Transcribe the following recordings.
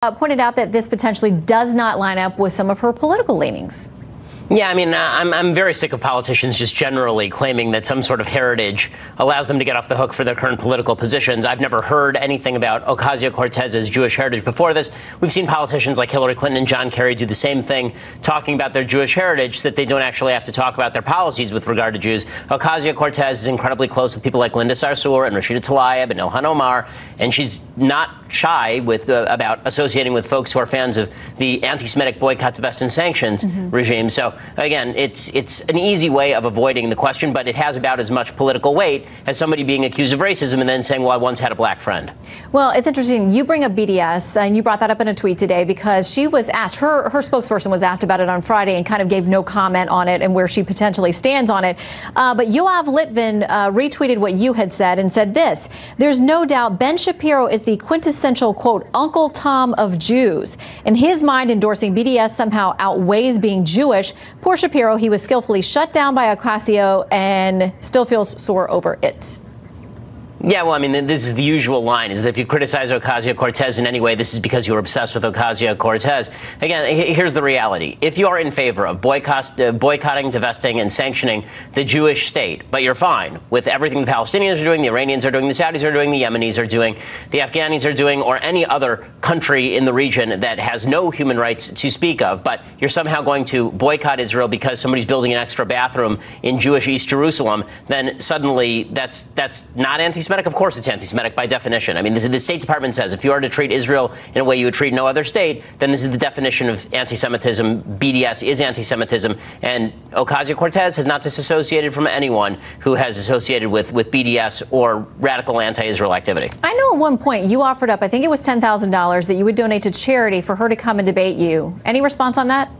Pointed out that this potentially does not line up with some of her political leanings. Yeah, I mean, I'm very sick of politicians just generally claiming that some sort of heritage allows them to get off the hook for their current political positions. I've never heard anything about Ocasio-Cortez's Jewish heritage before this. We've seen politicians like Hillary Clinton and John Kerry do the same thing, talking about their Jewish heritage, that they don't actually have to talk about their policies with regard to Jews. Ocasio-Cortez is incredibly close with people like Linda Sarsour and Rashida Tlaib and Ilhan Omar, and she's not shy about associating with folks who are fans of the anti-Semitic boycott, divest, and sanctions regime. So again, it's an easy way of avoiding the question, but it has about as much political weight as somebody being accused of racism and then saying, well, I once had a black friend. Well, it's interesting. You bring up BDS, and you brought that up in a tweet today because she was asked, her spokesperson was asked about it on Friday and kind of gave no comment on it and where she potentially stands on it. But Yoav Litvin retweeted what you had said and said this: there's no doubt Ben Shapiro is the quintessential, quote, Uncle Tom of Jews. In his mind, endorsing BDS somehow outweighs being Jewish. Poor Shapiro, he was skillfully shut down by Ocasio and still feels sore over it. Yeah, well, I mean, this is the usual line, is that if you criticize Ocasio-Cortez in any way, this is because you're obsessed with Ocasio-Cortez. Again, here's the reality. If you are in favor of boycotting, divesting, and sanctioning the Jewish state, but you're fine with everything the Palestinians are doing, the Iranians are doing, the Saudis are doing, the Yemenis are doing, the Afghanis are doing, or any other country in the region that has no human rights to speak of, but you're somehow going to boycott Israel because somebody's building an extra bathroom in Jewish East Jerusalem, then suddenly that's not anti-Semitic. Of course it's anti-Semitic by definition. I mean, the State Department says if you are to treat Israel in a way you would treat no other state, then this is the definition of anti-Semitism. BDS is anti-Semitism. And Ocasio-Cortez has not disassociated from anyone who has associated with BDS or radical anti-Israel activity. I know at one point you offered up, I think it was $10,000 that you would donate to charity for her to come and debate you. Any response on that?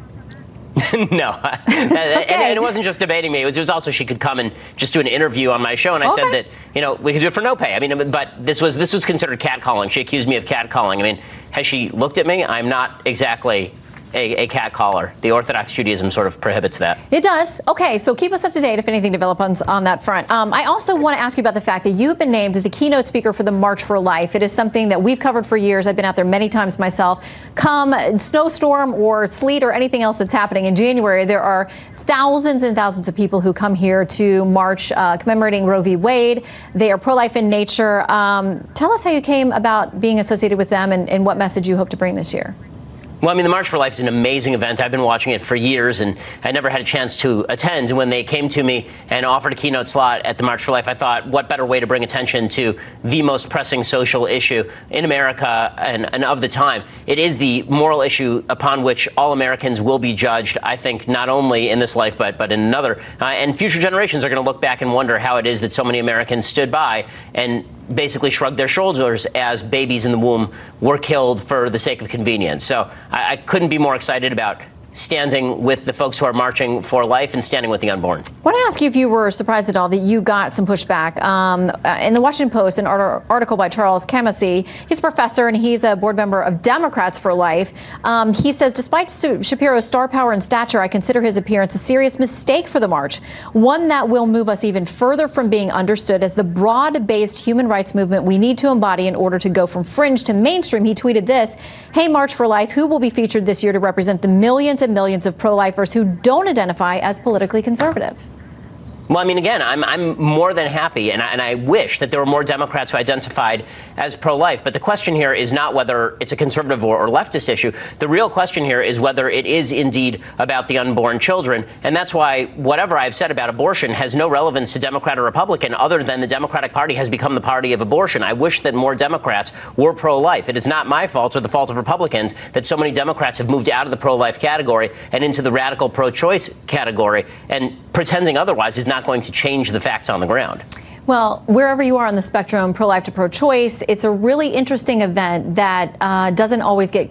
No, okay. and it wasn't just debating me. It was also she could come and just do an interview on my show, and I said that, you know, we could do it for no pay. I mean, but this was considered catcalling. She accused me of catcalling. I mean, has she looked at me? I'm not exactly a catcaller. The Orthodox Judaism sort of prohibits that. It does. Okay, so keep us up to date if anything develops on that front. I also want to ask you about the fact that you've been named the keynote speaker for the March for Life. It is something that we've covered for years. I've been out there many times myself. Come snowstorm or sleet or anything else that's happening in January, there are thousands and thousands of people who come here to march commemorating Roe v. Wade. They are pro-life in nature. Tell us how you came about being associated with them and what message you hope to bring this year. Well, I mean, the March for Life is an amazing event. I've been watching it for years, and I never had a chance to attend. And when they came to me and offered a keynote slot at the March for Life, I thought, what better way to bring attention to the most pressing social issue in America and of the time. It is the moral issue upon which all Americans will be judged, I think, not only in this life, but in another. And future generations are going to look back and wonder how it is that so many Americans stood by and basically shrugged their shoulders as babies in the womb were killed for the sake of convenience. So I couldn't be more excited about standing with the folks who are marching for life and standing with the unborn. I want to ask you if you were surprised at all that you got some pushback. In the Washington Post, an article by Charles Kamasi, he's a professor and he's a board member of Democrats for Life. He says, despite Shapiro's star power and stature, I consider his appearance a serious mistake for the march, one that will move us even further from being understood as the broad-based human rights movement we need to embody in order to go from fringe to mainstream. He tweeted this: hey, March for Life, who will be featured this year to represent the millions and millions of pro-lifers who don't identify as politically conservative? Well, I mean, again, I'm more than happy, and I wish that there were more Democrats who identified as pro-life. But the question here is not whether it's a conservative or leftist issue. The real question here is whether it is indeed about the unborn children. And that's why whatever I've said about abortion has no relevance to Democrat or Republican, other than the Democratic Party has become the party of abortion. I wish that more Democrats were pro-life. It is not my fault or the fault of Republicans that so many Democrats have moved out of the pro-life category and into the radical pro-choice category. And pretending otherwise is not going to change the facts on the ground. Well, wherever you are on the spectrum, pro-life to pro-choice, it's a really interesting event that doesn't always get